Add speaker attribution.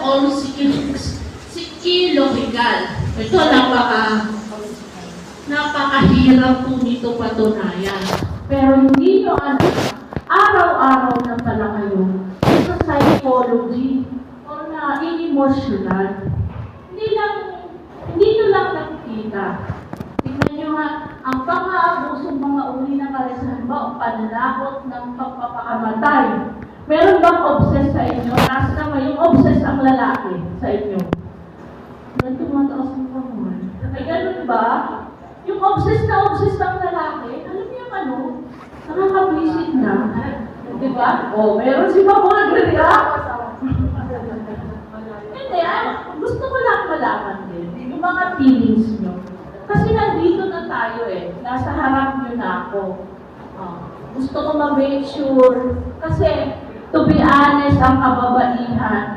Speaker 1: or psychological. Ito, napakahirap po nito patunayan. Pero hindi nyo araw-araw na pala kayo sa psychology o na emotional. Hindi nyo lang nakikita. Tingnan nyo nga, ang pang-aabusong mga uri ng kalisahan ba o pananakot ng pagpapakamatay. Meron bang obsessed sa inyo? Taas naman yung obsessed ang lalaki sa inyo. Ganito tumataas ang panguhan. Ay, ganun ba? Yung obsessed ang lalaki, alam niyo ano? Nakaka-visit na. Diba? O, meron si Mama Agri, Hindi, gusto ko lang malaman din yung mga feelings nyo. Kasi nandito na tayo nasa harap nyo na ako. Gusto ko ma-make sure, kasi to be honest, ang kababaihan,